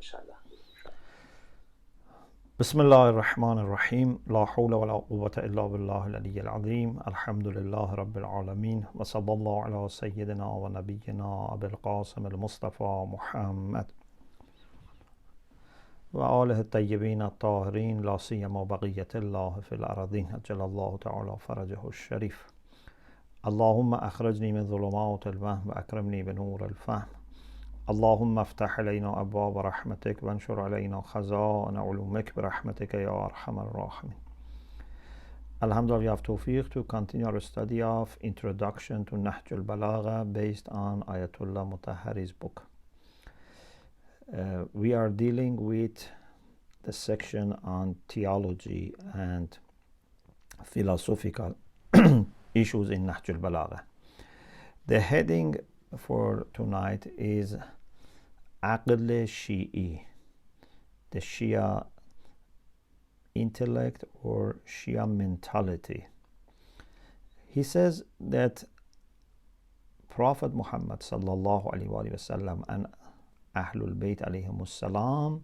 inshallah. بسم الله الرحمن الرحيم لا حول ولا قوة إلا بالله العلي العظيم الحمد لله رب العالمين وصلى الله على سيدنا ونبينا أبي القاسم المصطفى محمد وآله الطيبين الطاهرين لا سيما بقية الله في الأرضين أجل الله تعالى فرجه الشريف اللهم أخرجني من ظلمات الوهم وأكرمني بنور الفهم اللهم افتح علينا أبواب رحمتك وانشر علينا خزائن علومك برحمتك يا أرحم الراحمين. Alhamdulillah, we have tawfiq to continue our study of Introduction to Nahj al-Balaghah based on Ayatollah Mutahhari's book. We are dealing with the section on theology and philosophical issues in Nahj al-Balaghah. The heading for tonight is Aql Shi'i, the Shia intellect or Shia mentality. He says that Prophet Muhammad sallallahu alaihi wasallam and Ahlul Bayt alayhimus salam,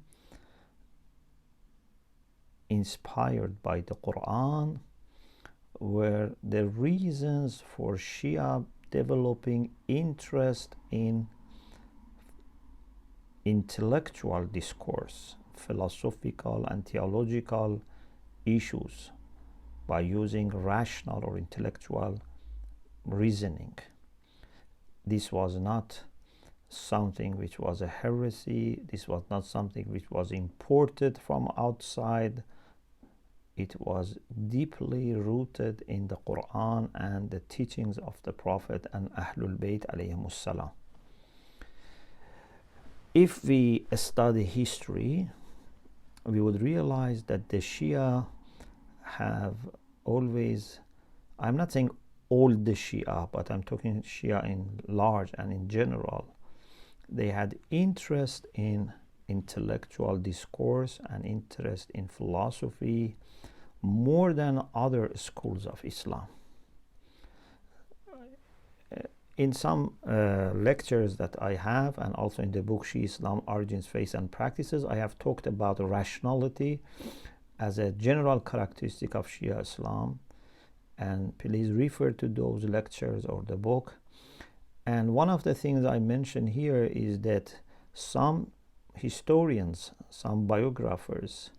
inspired by the Quran, were the reasons for Shia developing interest in intellectual discourse, philosophical and theological issues by using rational or intellectual reasoning. This was not something which was a heresy. This was not something which was imported from outside. It was deeply rooted in the Quran and the teachings of the Prophet and Ahlul Bayt alayhimus salam. If we study history, we would realize that the Shia have always, I'm not saying all the Shia, but I'm talking Shia in large and in general, they had interest in intellectual discourse and interest in philosophy more than other schools of Islam. In some lectures that I have, and also in the book Shia Islam Origins, Faith and Practices, I have talked about rationality as a general characteristic of Shia Islam, and please refer to those lectures or the book. And one of the things I mention here is that some historians, some biographers,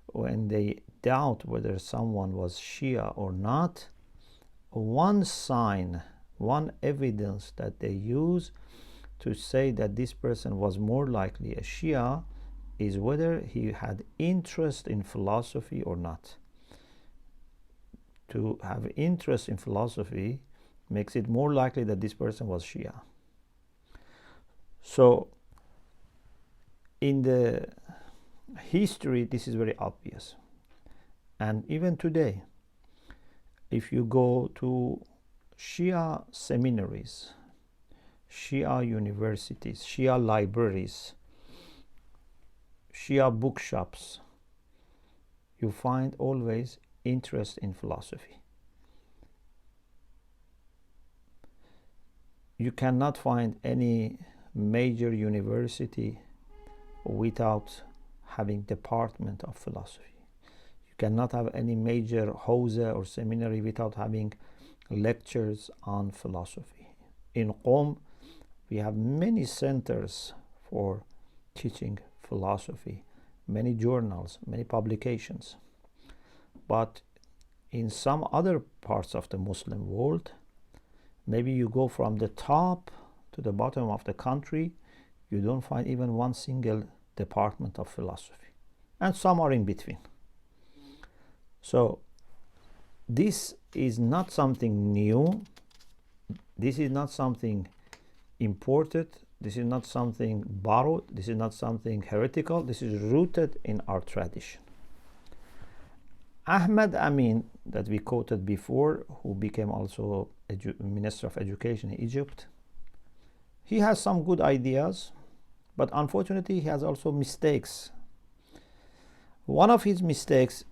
when they doubt whether someone was Shia or not, one sign, one evidence that they use to say that this person was more likely a Shia is whether he had interest in philosophy or not. To have interest in philosophy makes it more likely that this person was Shia. So in the history, this is very obvious. And even today, if you go to Shia seminaries, Shia universities, Shia libraries, Shia bookshops, you find always interest in philosophy. You cannot find any major university without having department of philosophy. You cannot have any major hawza or seminary without having lectures on philosophy. In Qom, we have many centers for teaching philosophy, many journals, many publications. But in some other parts of the Muslim world, maybe you go from the top to the bottom of the country, you don't find even one single department of philosophy. And some are in between. So this is not something new. This is not something imported. This is not something borrowed. This is not something heretical. This is rooted in our tradition. Ahmad Amin, that we quoted before, who became also Minister of Education in Egypt, he has some good ideas, but unfortunately he has also mistakes. One of his mistakes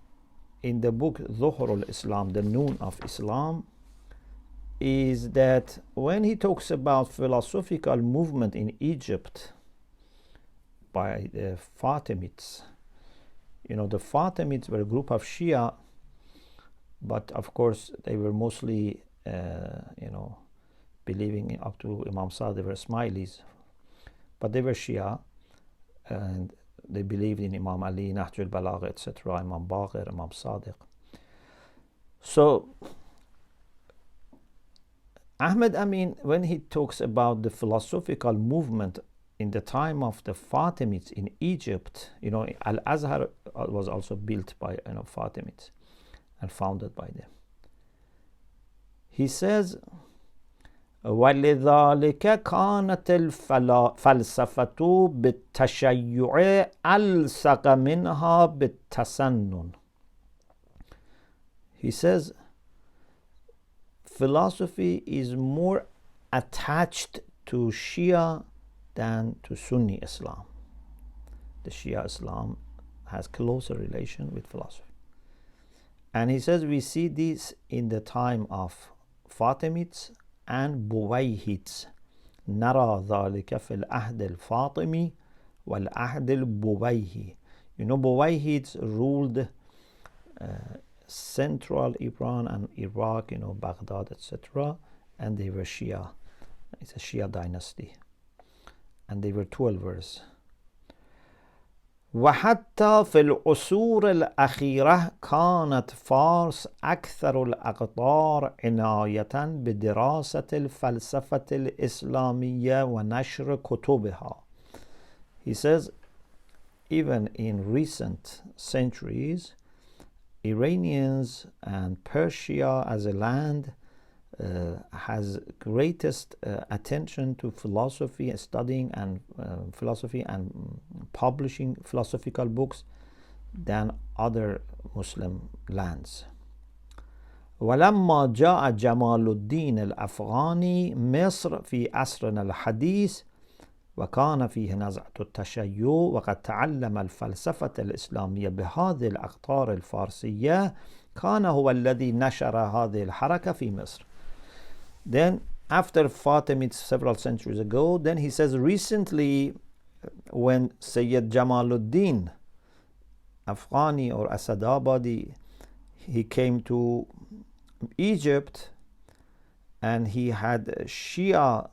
in the book Zuhr al-Islam, the Noon of Islam, is that when he talks about philosophical movement in Egypt, by the Fatimids. You know, the Fatimids were a group of Shia, but of course they were mostly, you know, believing up to Imam Sadiq. They were Ismailis, but they were Shia, and they believed in Imam Ali, Nahj al-Balaghah, etc., Imam Baqir, Imam Sadiq. So Ahmed Amin, when he talks about the philosophical movement in the time of the Fatimids in Egypt, you know, Al-Azhar was also built by, you know, Fatimids and founded by them. He says, وَلِذَلِكَ كَانَتِ الْفَلْسَفَةُ بِالتَّشَيُّعِ أَلْصَقَ مِنْهَا بِالتَّسَنُّنِ. He says, philosophy is more attached to Shia than to Sunni Islam. The Shia Islam has closer relation with philosophy. And he says we see this in the time of Fatimids and Buwayhids. نرى ذلك في العهد الفاطمي والعهد البويهي. You know, Buwayhids ruled central Iran and Iraq, you know, Baghdad, etc., and they were Shia. It's a Shia dynasty, and they were 12ers. وحتى في العصور الأخيرة كانت فارس أكثر الأقطار عناية بدراسة الفلسفة الإسلامية ونشر كتبها. He says, even in recent centuries, Iranians and Persia as a land has greatest attention to philosophy and studying and philosophy and publishing philosophical books than other Muslim lands. ولما جاء جمال الدين الأفغاني مصر في عصرنا الحديث وكان فيه نزعة التشيع وقد تعلم الفلسفة الإسلامية بهذه الأقطار الفارسية كان هو الذي نشر هذه الحركة في مصر. Then after Fatimids several centuries ago, then he says recently when Sayyid Jamaluddin Afghani or Asadabadi, he came to Egypt and he had a Shia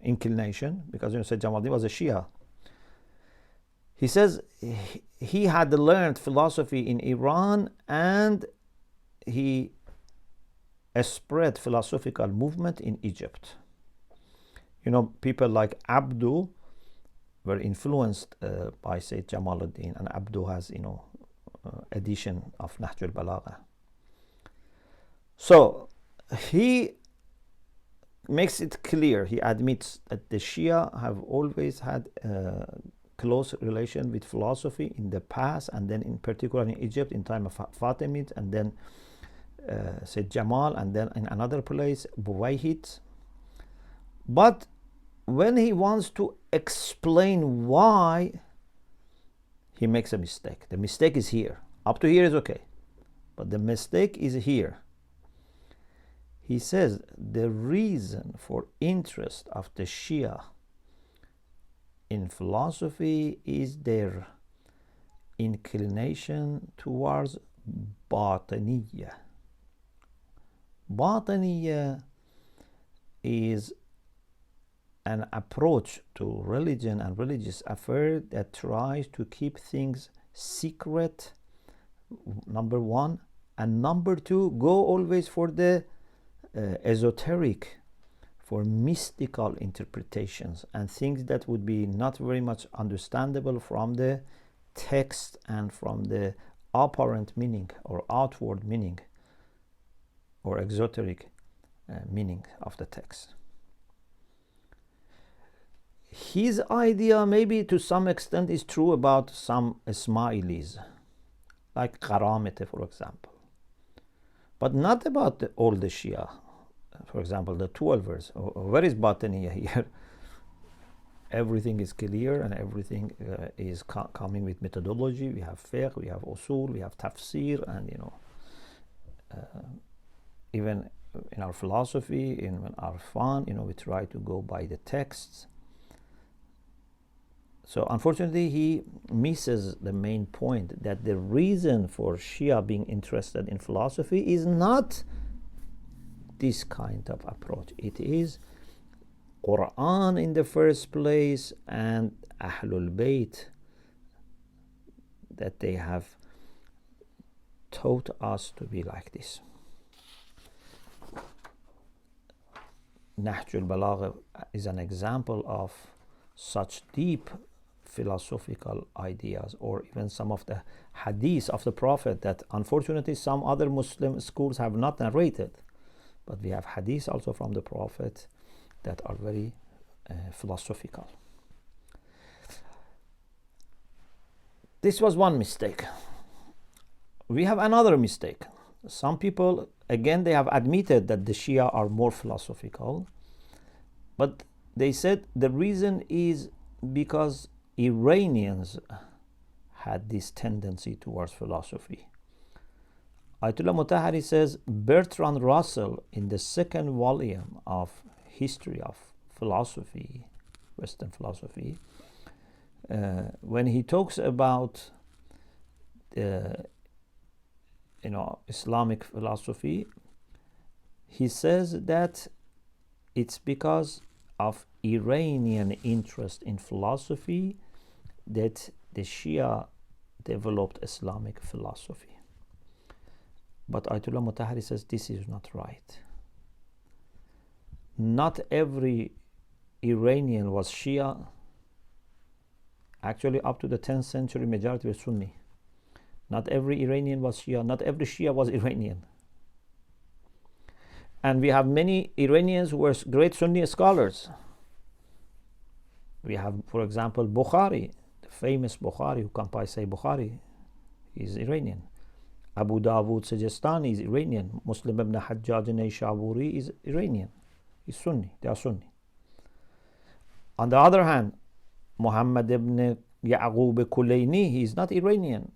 inclination, because, you know, Sayyid Jamaluddin was a Shia. He says he had learned philosophy in Iran and he spread philosophical movement in Egypt. You know, people like Abdu were influenced by Sayyid Jamaluddin, and Abdu has, you know, edition of Nahj al-Balaghah. So he makes it clear, he admits that the Shia have always had a close relation with philosophy in the past, and then in particular in Egypt in time of Fatimids, and then Sayyid Jamal, and then in another place Buwayhids. But when he wants to explain why, he makes a mistake. The mistake is here. Up to here is okay, but the mistake is here. He says the reason for interest of the Shia in philosophy is their inclination towards Batiniyya. Batiniyya is an approach to religion and religious affairs that tries to keep things secret, number one, and number two, go always for the esoteric, for mystical interpretations and things that would be not very much understandable from the text and from the apparent meaning or outward meaning or exoteric meaning of the text. His idea maybe to some extent is true about some Ismailis, like Karamete, for example, but not about all the Shia. For example, the 12ers. Where is Batiniya here? Everything is clear and everything is coming with methodology. We have fiqh, we have usul, we have tafsir, and, you know, even in our philosophy, in our fun, you know, we try to go by the texts. So unfortunately, he misses the main point, that the reason for Shia being interested in philosophy is not this kind of approach. It is Quran in the first place and Ahlul Bayt, that they have taught us to be like this. Nahj al-Balaghah is an example of such deep philosophical ideas, or even some of the hadiths of the Prophet that unfortunately some other Muslim schools have not narrated. But we have hadiths also from the Prophet that are very philosophical. This was one mistake. We have another mistake. Some people, again, they have admitted that the Shia are more philosophical, but they said the reason is because Iranians had this tendency towards philosophy. Ayatollah Mutahhari says Bertrand Russell, in the second volume of History of Philosophy, Western philosophy, when he talks about Islamic philosophy, he says that it's because of Iranian interest in philosophy that the Shia developed Islamic philosophy. But Ayatollah Mutahhari says this is not right. Not every Iranian was Shia. Actually, up to the 10th century, majority were Sunni. Not every Iranian was Shia. Not every Shia was Iranian. And we have many Iranians who were great Sunni scholars. We have, for example, Bukhari, the famous Bukhari who compiled Sahih Bukhari. He is Iranian. Abu Dawood Sijistani is Iranian. Muslim ibn Hajjaj Nayshaburi is Iranian. He's Sunni. They are Sunni. On the other hand, Muhammad ibn Ya'qub Kulayni, he is not Iranian.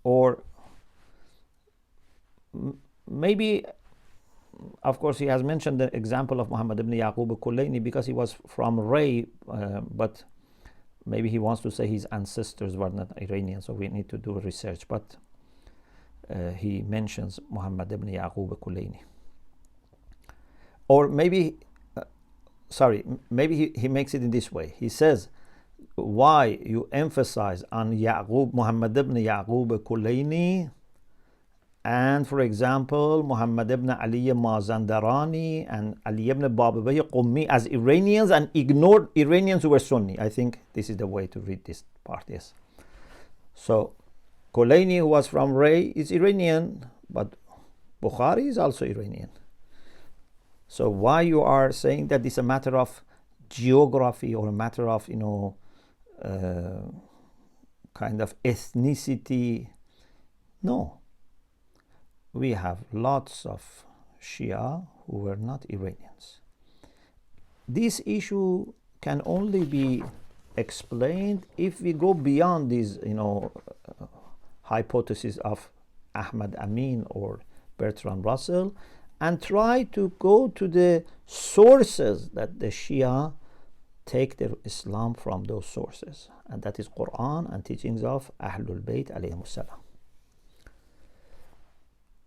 Or maybe, of course, he has mentioned the example of Muhammad ibn Ya'qub Kulayni because he was from Ray, but maybe he wants to say his ancestors were not Iranian, so we need to do research. But he mentions Muhammad ibn Ya'qub Kulayni. Or maybe, maybe he makes it in this way. He says, why you emphasize on Muhammad ibn Ya'qub Kulayni, and for example Muhammad ibn Ali Mazandarani and Ali ibn Babawayh Qummi as Iranians, and ignored Iranians who were Sunni. I think this is the way to read this part, yes. So Kulayni, who was from Ray, is Iranian, but Bukhari is also Iranian. So why you are saying that it's a matter of geography or a matter of kind of ethnicity? No. We have lots of Shia who were not Iranians. This issue can only be explained if we go beyond these hypothesis of Ahmad Amin or Bertrand Russell, and try to go to the sources that the Shia take their Islam from, those sources, and that is Quran and teachings of Ahlul Bayt alayhimus salam.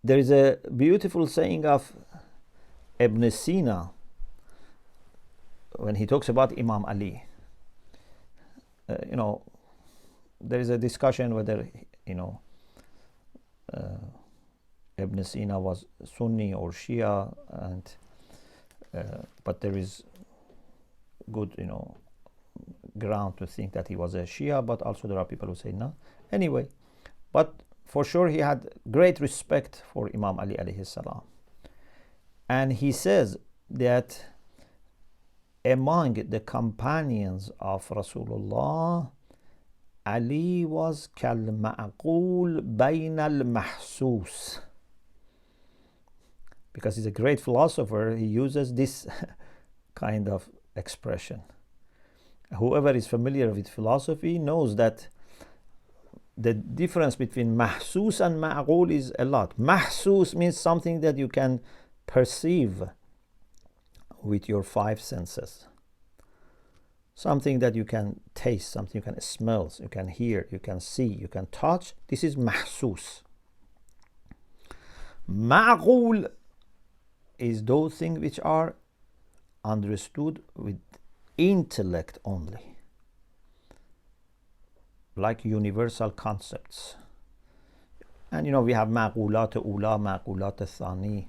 There is a beautiful saying of Ibn Sina when he talks about Imam Ali. There is a discussion whether Ibn Sina was Sunni or Shia, and but there is good ground to think that he was a Shia, but also there are people who say no. Anyway, but for sure he had great respect for Imam Ali alayhi salam, and he says that among the companions of Rasulullah, Ali was kal ma'qul bayn al mahsus. Because he's a great philosopher, he uses this kind of expression. Whoever is familiar with philosophy knows that the difference between mahsus and ma'qul is a lot. Mahsus means something that you can perceive with your five senses. something that you can taste, something you can smell, you can hear, you can see, you can touch. This is mahsus. Ma'qul is those things which are understood with intellect only, like universal concepts. And we have ma'qulat ula, ma'qulat thani,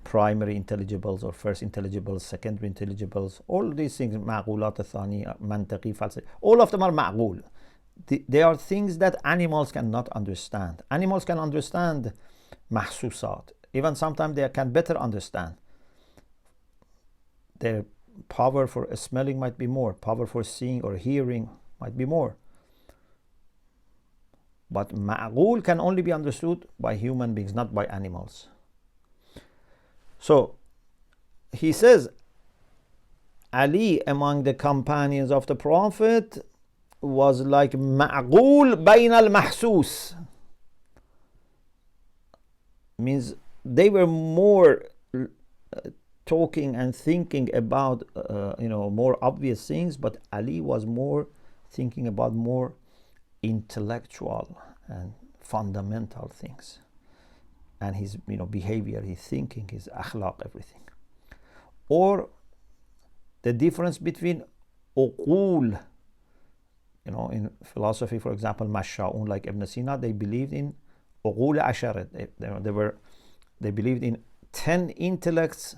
primary intelligibles or first intelligibles, secondary intelligibles. All these things, ma'qulat thani, mantaqi, falsafi, all of them are ma'qul. They are things that animals cannot understand. Animals can understand mahsusat. Even sometimes they can better understand. Their power for smelling might be more, power for seeing or hearing might be more. But ma'qul can only be understood by human beings, not by animals. So he says, Ali among the companions of the Prophet was like ma'qul bayn al-mahsus. Means they were more talking and thinking about more obvious things, but Ali was more thinking about more intellectual and fundamental things, and his behavior, his thinking, his akhlaq, everything. Or the difference between uqul, in philosophy, for example, masha'un like Ibn Sina, they believed in uqul asharat. They believed in 10 intellects,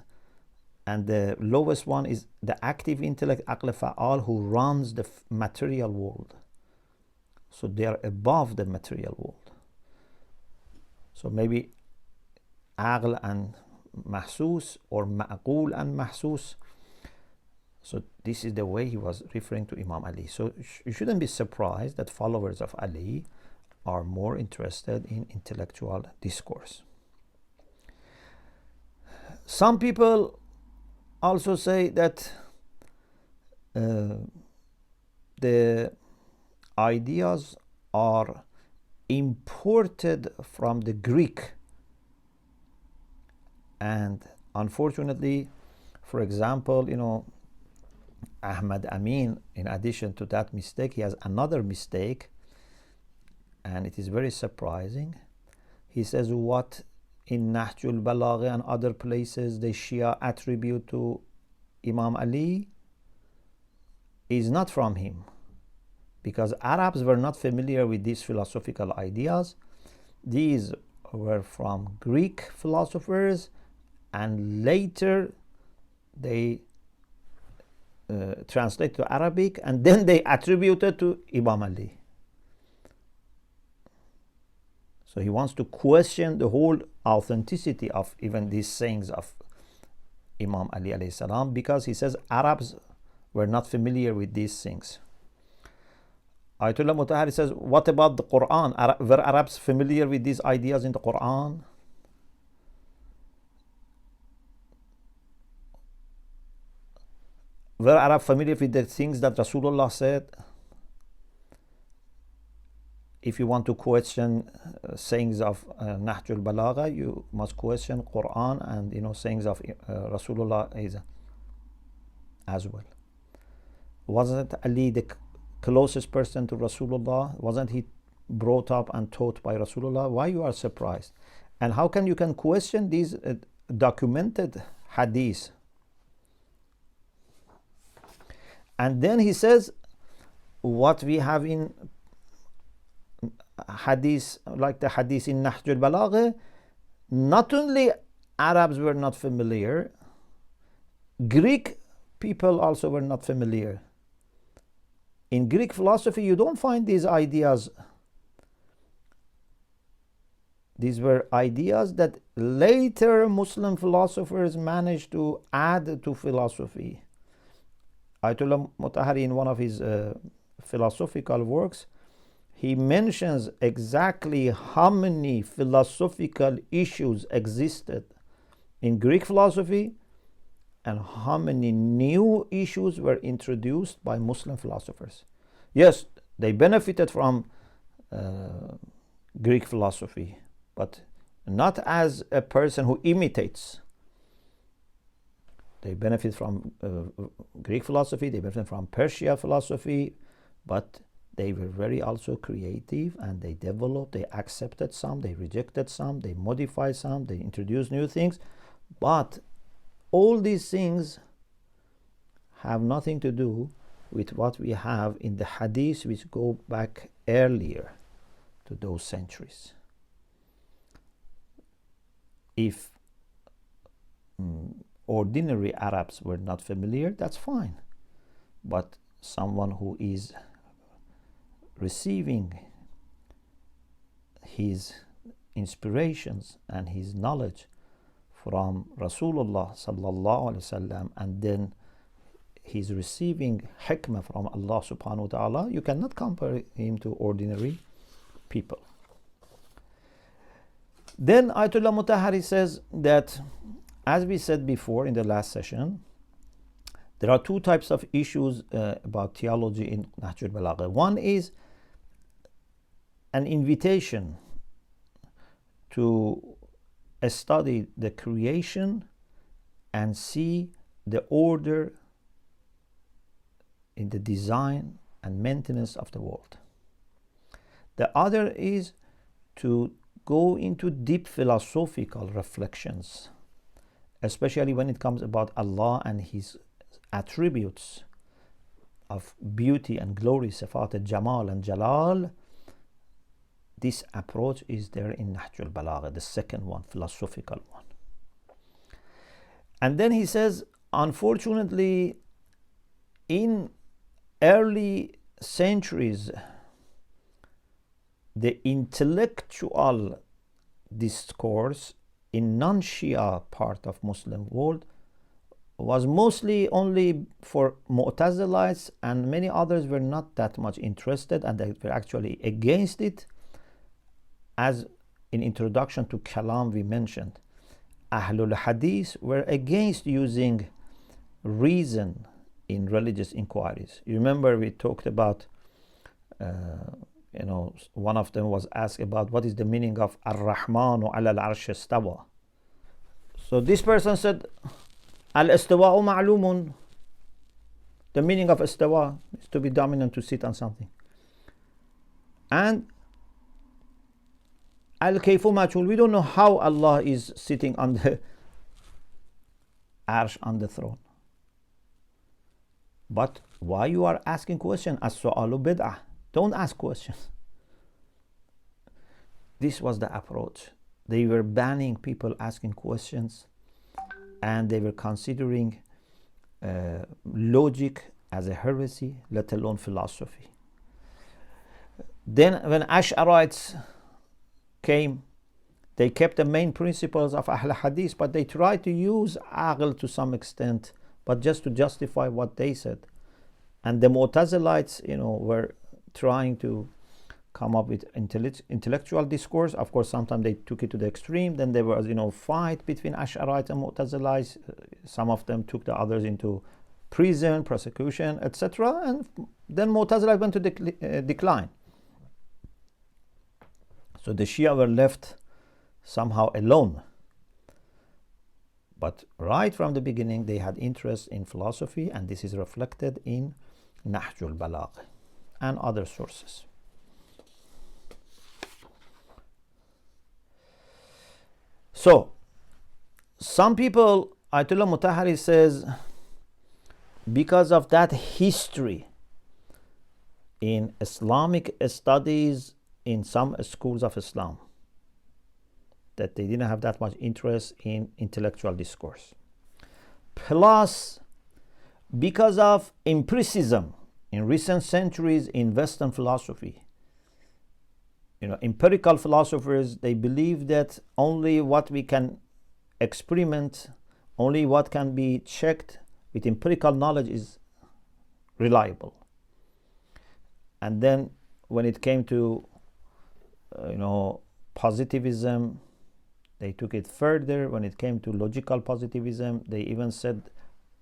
and the lowest one is the active intellect, aql fa'al, who runs the material world. So they are above the material world. So maybe aql and mahsus, or ma'qul and mahsus. So this is the way he was referring to Imam Ali. So you shouldn't be surprised that followers of Ali are more interested in intellectual discourse. Some people also say that the ideas are imported from the Greek, and unfortunately, for example, Ahmad Amin, in addition to that mistake, he has another mistake, and it is very surprising. He says what in Nahj al-Balaghah and other places the Shia attribute to Imam Ali is not from him, because Arabs were not familiar with these philosophical ideas. These were from Greek philosophers, and later they translate to Arabic, and then they attributed to Imam Ali. So he wants to question the whole authenticity of even these sayings of Imam Ali alayhi salam, because he says Arabs were not familiar with these things. Ayatollah Mutahhari says, what about the Quran? Were Arabs familiar with these ideas in the Quran? Were Arabs familiar with the things that Rasulullah said? If you want to question sayings of Nahj al-Balaghah, you must question Quran and sayings of Rasulullah as well. Wasn't Ali the closest person to Rasulullah? Wasn't he brought up and taught by Rasulullah? Why you are surprised? And how can you question these documented hadiths? And then he says, what we have in hadith, like the hadith in Nahj al-Balaghah, not only Arabs were not familiar, Greek people also were not familiar. In Greek philosophy, you don't find these ideas. These were ideas that later Muslim philosophers managed to add to philosophy. Ayatollah Mutahhari, in one of his philosophical works, he mentions exactly how many philosophical issues existed in Greek philosophy and how many new issues were introduced by Muslim philosophers. Yes, they benefited from Greek philosophy, but not as a person who imitates. They benefit from Greek philosophy, they benefit from Persian philosophy, but they were very also creative, and they developed, they accepted some, they rejected some, they modified some, they introduced new things. But all these things have nothing to do with what we have in the hadith, which go back earlier to those centuries. If ordinary Arabs were not familiar, that's fine. But someone who is receiving his inspirations and his knowledge from Rasulullah sallallahu alaihi wasallam, and then he's receiving hikmah from Allah subhanahu wa ta'ala, you cannot compare him to ordinary people. Then Ayatollah Mutahhari says that, as we said before in the last session, there are two types of issues about theology in Nahj al-Balaghah. One is an invitation to study the creation and see the order in the design and maintenance of the world. The other is to go into deep philosophical reflections, especially when it comes about Allah and His attributes of beauty and glory, sifat al-Jamal and Jalal. This approach is there in Nahj al-Balaghah, the second one, philosophical one. And then he says, unfortunately, in early centuries, the intellectual discourse in non-Shia part of Muslim world was mostly only for Mu'tazilites, and many others were not that much interested, and they were actually against it. As in introduction to Kalam we mentioned, Ahlul Hadith were against using reason in religious inquiries. You remember we talked about, one of them was asked about what is the meaning of Ar-Rahmanu ala al-Arsh istawa. So this person said, Al-Istawa'u ma'lumun. The meaning of istawa is to be dominant, to sit on something. And Al-Kayfu Ma'chul, we don't know how Allah is sitting on the Arsh, on the throne. But why you are asking questions? As-su'alu bid'ah. Don't ask questions. This was the approach. They were banning people asking questions, and they were considering logic as a heresy, let alone philosophy. Then when Ash'arites came, they kept the main principles of Ahl Hadith, but they tried to use aql to some extent, but just to justify what they said. And the Mu'tazilites, were trying to come up with intellectual discourse. Of course, sometimes they took it to the extreme. Then there was, fight between Ash'arites and Mu'tazilites. Some of them took the others into prison, persecution, etc. And then Mu'tazilites went to decline. So the Shia were left somehow alone. But right from the beginning, they had interest in philosophy, and this is reflected in Nahj al-Balaghah and other sources. So, some people, Ayatollah Mutahhari says, because of that history in Islamic studies in some schools of Islam, that they didn't have that much interest in intellectual discourse. Plus, because of empiricism in recent centuries in Western philosophy, empirical philosophers, they believe that only what we can experiment, only what can be checked with empirical knowledge is reliable. And then when it came to positivism, they took it further. When it came to logical positivism, they even said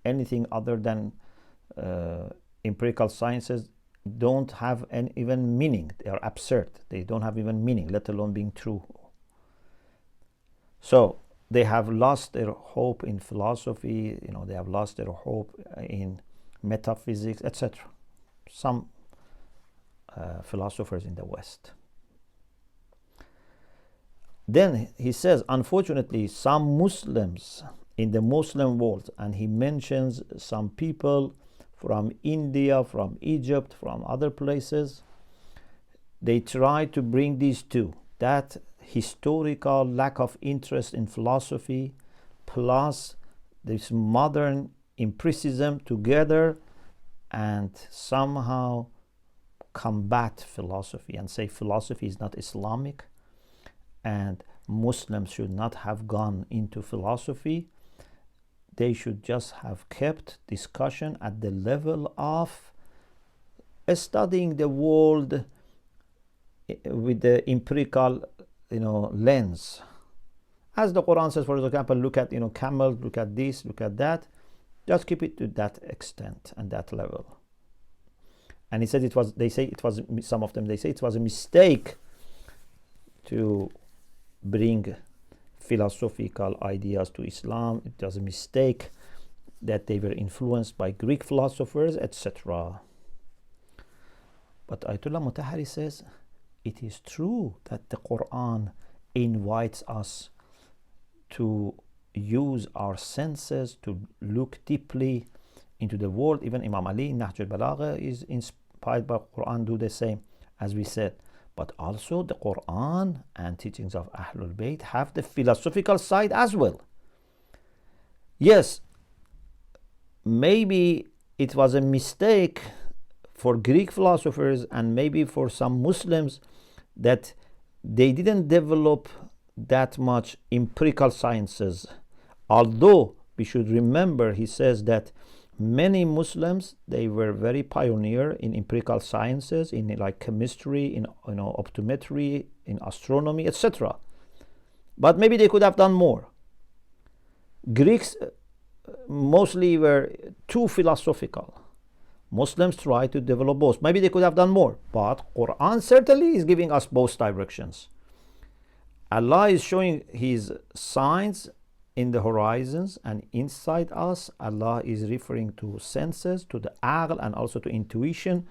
anything other than empirical sciences don't have even meaning. They are absurd. They don't have even meaning, let alone being true. So they have lost their hope in philosophy, they have lost their hope in metaphysics, etc. Some philosophers in the West. Then he says, unfortunately, some Muslims in the Muslim world, and he mentions some people from India, from Egypt, from other places, they try to bring these two, that historical lack of interest in philosophy plus this modern empiricism together, and somehow combat philosophy and say philosophy is not Islamic and Muslims should not have gone into philosophy. They should just have kept discussion at the level of studying the world with the empirical lens. As the Quran says, for example, look at camels, look at this, look at that. Just keep it to that extent and that level. And he said some of them say it was a mistake to bring philosophical ideas to Islam. It was a mistake that they were influenced by Greek philosophers, etc. But Ayatollah Mutahhari says it is true that the Quran invites us to use our senses to look deeply into the world. Even Imam Ali in Nahj al-Balaghah is inspired by Quran, do the same as we said. But also the Quran and teachings of Ahlul Bayt have the philosophical side as well. Yes, maybe it was a mistake for Greek philosophers and maybe for some Muslims that they didn't develop that much empirical sciences. Although we should remember, he says that many Muslims, they were very pioneer in empirical sciences, in like chemistry, in optometry, in astronomy, etc. But maybe they could have done more. Greeks mostly were too philosophical. Muslims try to develop both. Maybe they could have done more, but Quran certainly is giving us both directions. Allah is showing his signs in the horizons and inside us. Allah is referring to senses, to the aql, and also to intuition.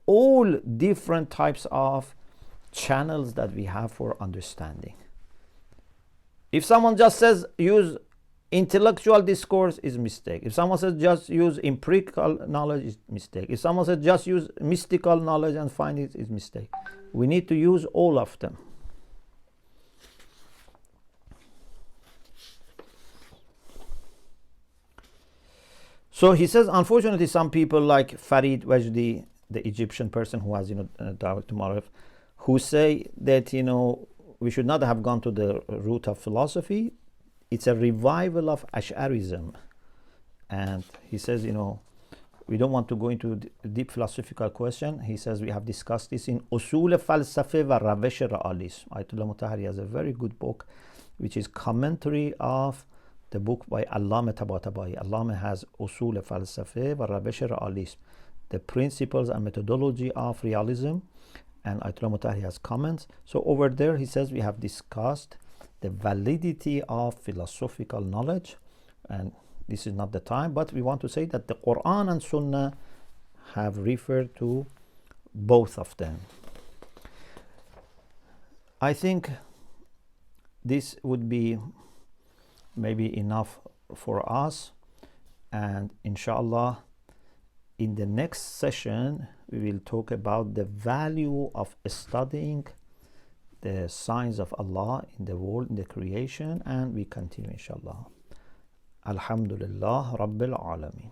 All different types of channels that we have for understanding. If someone just says use intellectual discourse, is mistake. If someone says just use empirical knowledge, is mistake. If someone says just use mystical knowledge and find it, is mistake. We need to use all of them. So he says, unfortunately, some people like Farid Wajdi, the Egyptian person who has Dawah to Ma'arif, who say that we should not have gone to the root of philosophy. It's a revival of Ash'arism. And he says, we don't want to go into a deep philosophical question. He says we have discussed this in Usul Falsafe wa Ravesh Ra'alism. Ayatollah Mutahhari has a very good book, which is commentary of the book by Allama Tabatabai. Allama has Usul Falsafe wa Ravesh Ra'alism, the principles and methodology of realism. And Ayatollah Mutahhari has comments. So over there, he says we have discussed the validity of philosophical knowledge, and this is not the time, but we want to say that the Quran and Sunnah have referred to both of them. I think this would be maybe enough for us, and inshallah in the next session we will talk about the value of studying the signs of Allah in the world, in the creation, and we continue inshallah. Alhamdulillah Rabbil Alameen.